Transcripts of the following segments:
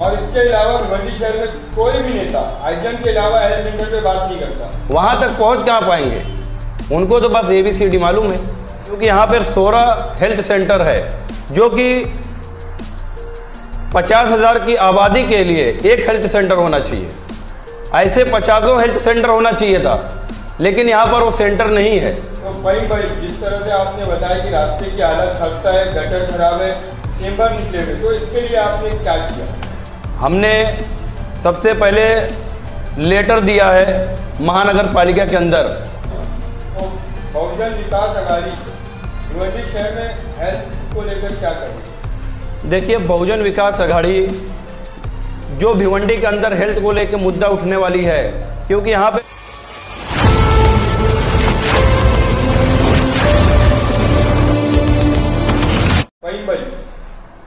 और इसके अलावा भिवंडी शहर में कोई भी नेता आईजन के अलावा हेल्थ सेंटर पे बात नहीं करता। वहाँ तक पहुँच कहाँ पाएंगे? उनको तो बस ABCD मालूम है, क्योंकि यहाँ पर 16 हेल्थ सेंटर है जो कि 50,000 की आबादी के लिए एक हेल्थ सेंटर होना चाहिए। ऐसे 50 हेल्थ सेंटर होना चाहिए था, लेकिन यहाँ पर वो सेंटर नहीं है। तो भाई जिस तरह से आपने बताया कि रास्ते की हालत खस्ता है, गटर खराब है, चेंबर निकले हुए, तो इसके लिए आपने क्या किया? हमने सबसे पहले लेटर दिया है महानगर पालिका के अंदर। तो बहुजन विकास अघाड़ी भिवंडी शहर में हेल्थ को लेकर क्या करें? देखिए, बहुजन विकास अघाड़ी जो भिवंडी के अंदर हेल्थ को लेकर मुद्दा उठने वाली है, क्योंकि यहाँ पे भाई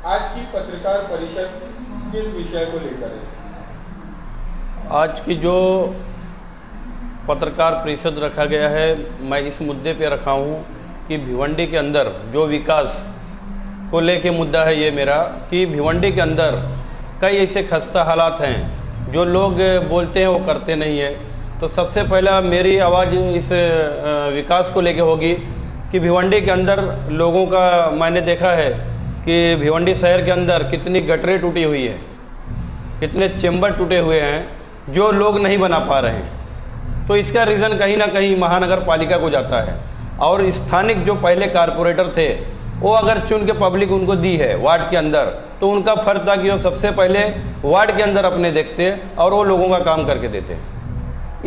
आज की पत्रकार परिषद किस विषय को लेकर है? आज की जो पत्रकार परिषद रखा गया है, मैं इस मुद्दे पे रखा हूँ कि भिवंडी के अंदर जो विकास को लेके मुद्दा है ये मेरा, कि भिवंडी के अंदर कई ऐसे खस्ता हालात हैं, जो लोग बोलते हैं वो करते नहीं है। तो सबसे पहला मेरी आवाज़ इस विकास को लेके होगी कि भिवंडी के अंदर लोगों का मैंने देखा है कि भिवंडी शहर के अंदर कितनी गटरें टूटी हुई है, कितने चेंबर टूटे हुए हैं जो लोग नहीं बना पा रहे हैं। तो इसका रीज़न कहीं ना कहीं महानगर पालिका को जाता है, और स्थानिक जो पहले कारपोरेटर थे वो अगर चुन के पब्लिक उनको दी है वार्ड के अंदर, तो उनका फर्ज था कि वो सबसे पहले वार्ड के अंदर अपने देखते और वो लोगों का काम करके देते।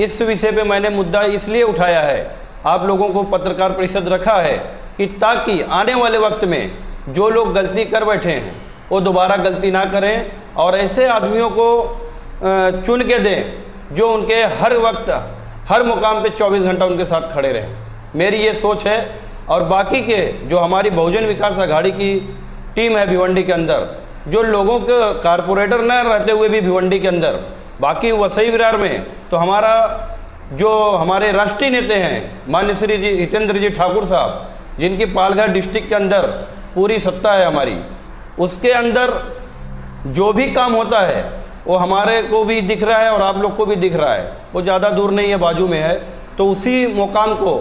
इस विषय पे मैंने मुद्दा इसलिए उठाया है, आप लोगों को पत्रकार परिषद रखा है कि ताकि आने वाले वक्त में जो लोग गलती कर बैठे हैं वो दोबारा गलती ना करें, और ऐसे आदमियों को चुन के दें जो उनके हर वक्त हर मुकाम पे 24 घंटा उनके साथ खड़े रहें। मेरी ये सोच है। और बाकी के जो हमारी बहुजन विकास अघाड़ी की टीम है भिवंडी के अंदर, जो लोगों के कारपोरेटर न रहते हुए भी भिवंडी के अंदर, बाकी वसई विरार में तो हमारा जो हमारे राष्ट्रीय नेता हैं माननीय श्री जी हितेंद्र जी ठाकुर साहब, जिनकी पालघर डिस्ट्रिक्ट के अंदर पूरी सत्ता है हमारी, उसके अंदर जो भी काम होता है वो हमारे को भी दिख रहा है और आप लोग को भी दिख रहा है। वो ज़्यादा दूर नहीं है, बाजू में है। तो उसी मुकाम को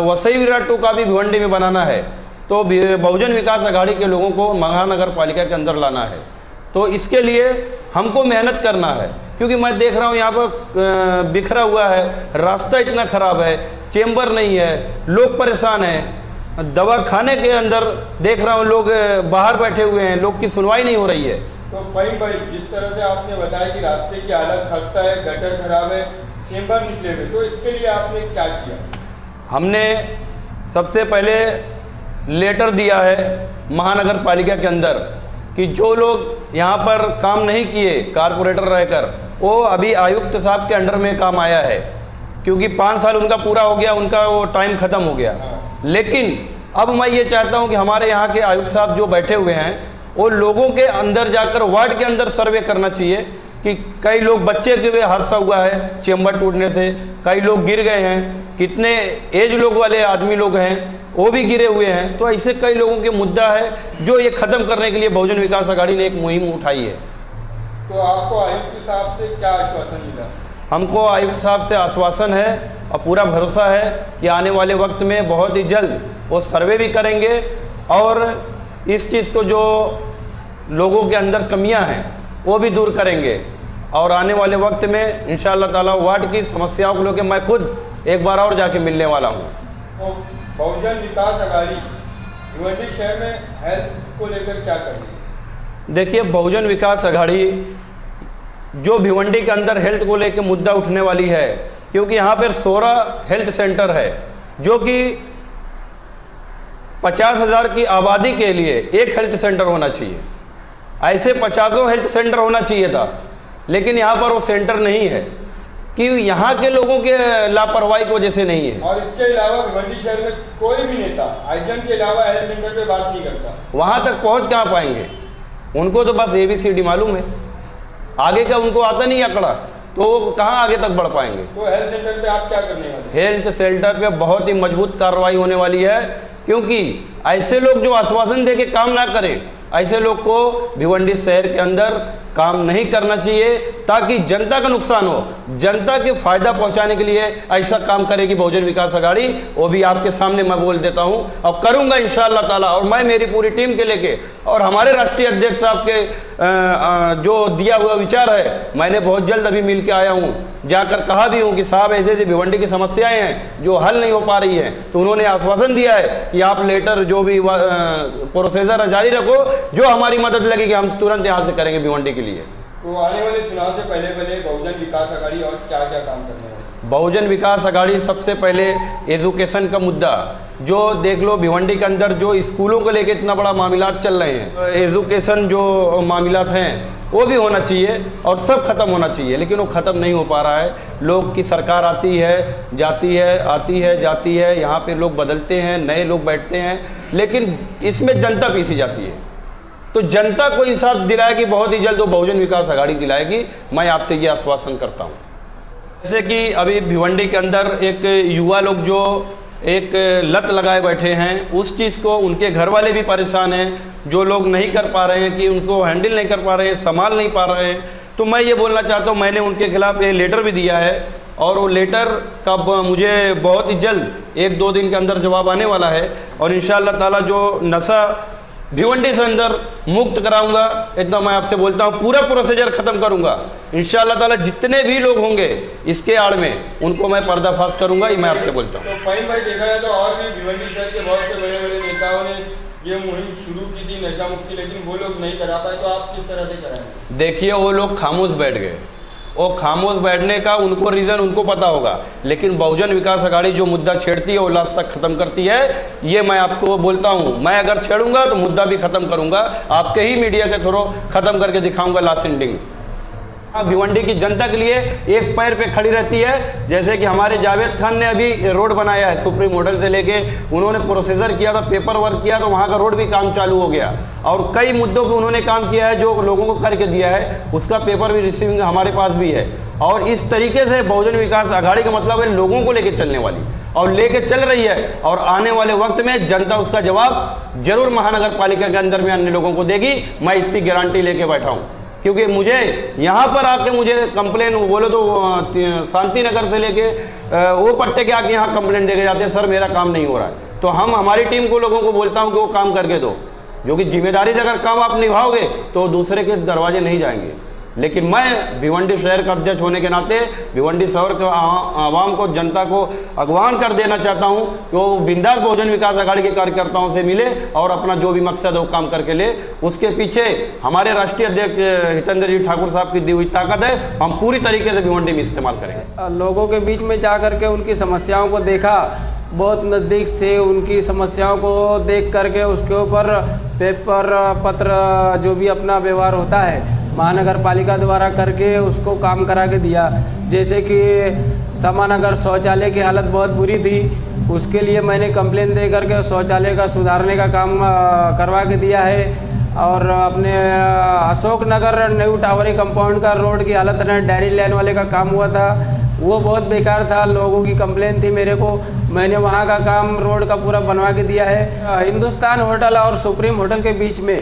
वसई विरार 2 का भी भिवंडी में बनाना है, तो बहुजन विकास अघाड़ी के लोगों को महानगर पालिका के अंदर लाना है। तो इसके लिए हमको मेहनत करना है, क्योंकि मैं देख रहा हूँ यहाँ पर बिखरा हुआ है, रास्ता इतना ख़राब है, चेंबर नहीं है, लोग परेशान हैं। दवा खाने के अंदर देख रहा हूँ लोग बाहर बैठे हुए हैं, लोग की सुनवाई नहीं हो रही है। तो भाई जिस तरह से आपने बताया कि रास्ते की हालत खस्ता है, गटर खराब है, चेंबर निकले हुए, तो इसके लिए आपने क्या किया? हमने सबसे पहले लेटर दिया है महानगर पालिका के अंदर कि जो लोग यहाँ पर काम नहीं किए कारपोरेटर रहकर, वो अभी आयुक्त साहब के अंडर में काम आया है, क्योंकि 5 साल उनका पूरा हो गया, उनका वो टाइम ख़त्म हो गया। लेकिन अब मैं ये चाहता हूँ कि हमारे यहाँ के आयुक्त साहब जो बैठे हुए हैं वो लोगों के अंदर जाकर वार्ड के अंदर सर्वे करना चाहिए कि कई लोग बच्चे के हुए हादसा हुआ है चेंबर टूटने से, कई लोग गिर गए हैं, कितने एज लोग वाले आदमी लोग हैं वो भी गिरे हुए हैं। तो ऐसे कई लोगों के मुद्दा है जो ये ख़त्म करने के लिए बहुजन विकास अघाड़ी ने एक मुहिम उठाई है। तो आपको आयुक्त साहब से क्या आश्वासन मिला? हमको आयुक्त साहब से आश्वासन है और पूरा भरोसा है कि आने वाले वक्त में बहुत ही जल्द वो सर्वे भी करेंगे और इस चीज़ को जो लोगों के अंदर कमियां हैं वो भी दूर करेंगे। और आने वाले वक्त में इंशाअल्लाह ताला वार्ड की समस्याओं को लेकर मैं खुद एक बार और जाके मिलने वाला हूँ। तो बहुजन विकास अघाड़ी भिवंडी शहर में हेल्थ को लेकर क्या कर रही है? देखिए, बहुजन विकास अघाड़ी जो भिवंडी के अंदर हेल्थ को लेकर मुद्दा उठने वाली है, क्योंकि यहाँ पर 16 हेल्थ सेंटर है जो कि 50,000 की आबादी के लिए एक हेल्थ सेंटर होना चाहिए। ऐसे 50 हेल्थ सेंटर होना चाहिए था, लेकिन यहाँ पर वो सेंटर नहीं है कि यहाँ के लोगों के लापरवाही की वजह से नहीं है। और इसके अलावा भिवंडी शहर में कोई भी नेता आईजन के अलावा हेल्थ सेंटर पे बात नहीं करता। वहाँ तक पहुँच कहाँ पाएंगे? उनको तो बस ABCD मालूम है, आगे का उनको आता नहीं आंकड़ा, तो वो कहाँ आगे तक बढ़ पाएंगे। तो हेल्थ सेंटर पे आप क्या करने वाले? हेल्थ सेंटर पे बहुत ही मजबूत कार्रवाई होने वाली है, क्योंकि ऐसे लोग जो आश्वासन दे के काम ना करें, ऐसे लोग को भिवंडी शहर के अंदर काम नहीं करना चाहिए ताकि जनता का नुकसान हो। जनता के फायदा पहुंचाने के लिए ऐसा काम करेगी बहुजन विकास आघाड़ी, वो भी आपके सामने मैं बोल देता हूं और करूंगा इंशाअल्लाह ताला। और मैं मेरी पूरी टीम के लेके और हमारे राष्ट्रीय अध्यक्ष साहब के जो दिया हुआ विचार है, मैंने बहुत जल्द अभी मिल के आया हूं, जाकर कहा भी हूं कि साहब ऐसे ऐसे भिवंडी की समस्याएं हैं जो हल नहीं हो पा रही है। तो उन्होंने आश्वासन दिया है कि आप लेटर जो भी प्रोसीजर जारी रखो, जो हमारी मदद लगेगी हम तुरंत यहाँ से करेंगे भिवंडी के लिए। तो आने वाले चुनाव से पहले बहुजन विकास आघाड़ी और क्या क्या काम करने वाली? बहुजन विकास आघाड़ी सबसे पहले एजुकेशन का मुद्दा, जो देख लो भिवंडी के अंदर जो स्कूलों को लेकर इतना बड़ा मामलात चल रहे हैं, एजुकेशन जो मामलात हैं वो भी होना चाहिए और सब खत्म होना चाहिए, लेकिन वो खत्म नहीं हो पा रहा है। लोग की सरकार आती है जाती है, आती है जाती है, यहाँ पे लोग बदलते हैं, नए लोग बैठते हैं, लेकिन इसमें जनता पीसी जाती है। तो जनता को इंसाफ दिलाएगी बहुत ही जल्द वो बहुजन विकास आघाड़ी दिलाएगी, मैं आपसे ये आश्वासन करता हूँ। जैसे कि अभी भिवंडी के अंदर एक युवा लोग जो एक लत लगाए बैठे हैं, उस चीज़ को उनके घर वाले भी परेशान हैं, जो लोग नहीं कर पा रहे हैं कि उनको हैंडल नहीं कर पा रहे हैं, संभाल नहीं पा रहे हैं। तो मैं ये बोलना चाहता हूँ, मैंने उनके खिलाफ ये लेटर भी दिया है और वो लेटर का मुझे बहुत ही जल्द 1-2 दिन के अंदर जवाब आने वाला है। और इंशाअल्लाह ताला जो नशा भिवंडी से अंदर मुक्त कराऊंगा, इतना मैं आपसे बोलता हूँ, पूरा प्रोसीजर खत्म करूंगा इंशाअल्लाह ताला। जितने भी लोग होंगे इसके आड़ में, उनको मैं पर्दाफाश करूंगा, ये मैं आपसे बोलता हूँ। तो फाइन भाई, देखा जाए तो और भी भिवंडी शहर के बहुत से बड़े बड़े नेताओं ने ये मुहिम शुरू की थी नशा मुक्ति, लेकिन वो लोग नहीं करा पाए, तो आप किस तरह से कराएंगे? देखिए, वो लोग खामोश बैठ गए। वो खामोश बैठने का उनको रीज़न उनको पता होगा, लेकिन बहुजन विकास आघाड़ी जो मुद्दा छेड़ती है वो लास्ट तक खत्म करती है, ये मैं आपको बोलता हूँ। मैं अगर छेड़ूंगा तो मुद्दा भी खत्म करूंगा, आपके ही मीडिया के थ्रू खत्म करके दिखाऊंगा लास्ट एंडिंग। भिवंडी की जनता के लिए एक पैर पे खड़ी रहती है। जैसे कि हमारे जावेद खान ने अभी रोड बनाया है, सुप्रीम होटल से लेके उन्होंने प्रोसीजर किया था, पेपर वर्क किया, तो वहाँ का रोड भी काम चालू हो गया। और कई मुद्दों पे उन्होंने काम किया है जो लोगों को करके दिया है, उसका पेपर भी रिसीविंग हमारे पास भी है। और इस तरीके से बहुजन विकास आघाड़ी का मतलब है लोगों को लेके चलने वाली, और लेके चल रही है। और आने वाले वक्त में जनता उसका जवाब जरूर महानगर पालिका के अंदर में अन्य लोगों को देगी, मैं इसकी गारंटी लेके बैठा हूँ। क्योंकि मुझे यहाँ पर आके मुझे कंप्लेन बोले तो शांति नगर से लेके वो पट्टे के आके यहाँ कंप्लेन देके जाते हैं, सर मेरा काम नहीं हो रहा है। तो हम हमारी टीम को लोगों को बोलता हूँ कि वो काम करके दो, जो कि जिम्मेदारी से अगर काम आप निभाओगे तो दूसरे के दरवाजे नहीं जाएंगे। लेकिन मैं भिवंडी शहर का अध्यक्ष होने के नाते भिवंडी शहर के आवाम को, जनता को आह्वान कर देना चाहता हूं कि वो बिंदास बहुजन विकास आघाड़ी के कार्यकर्ताओं से मिले और अपना जो भी मकसद है वो काम करके ले। उसके पीछे हमारे राष्ट्रीय अध्यक्ष हितेंद्र जी ठाकुर साहब की दी हुई ताकत है, हम पूरी तरीके से भिवंडी में इस्तेमाल करेंगे। लोगों के बीच में जा करके उनकी समस्याओं को देखा, बहुत नज़दीक से उनकी समस्याओं को देख करके उसके ऊपर पेपर पत्र जो भी अपना व्यवहार होता है महानगर पालिका द्वारा करके उसको काम करा के दिया। जैसे कि समानगर शौचालय की हालत बहुत बुरी थी, उसके लिए मैंने कंप्लेन दे करके शौचालय का सुधारने का काम करवा के दिया है। और अपने अशोक नगर न्यू टावरी कंपाउंड का रोड की हालत है, डेयरी लाइन वाले का काम हुआ था, वो बहुत बेकार था, लोगों की कंप्लेन थी मेरे को, मैंने वहाँ का काम रोड का पूरा बनवा के दिया है। हिंदुस्तान होटल और सुप्रीम होटल के बीच में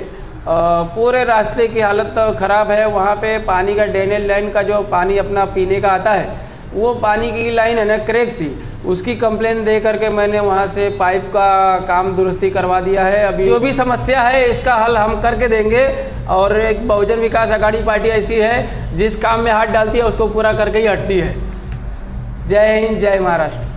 पूरे रास्ते की हालत ख़राब है। वहाँ पे पानी का ड्रेनेज लाइन का जो पानी अपना पीने का आता है, वो पानी की लाइन है ना क्रैक थी, उसकी कंप्लेन दे करके मैंने वहाँ से पाइप का काम दुरुस्ती करवा दिया है। अभी जो भी समस्या है इसका हल हम करके देंगे। और एक बहुजन विकास आघाड़ी पार्टी ऐसी है जिस काम में हाथ डालती है उसको पूरा करके ही हटती है। जय हिंद, जय महाराष्ट्र।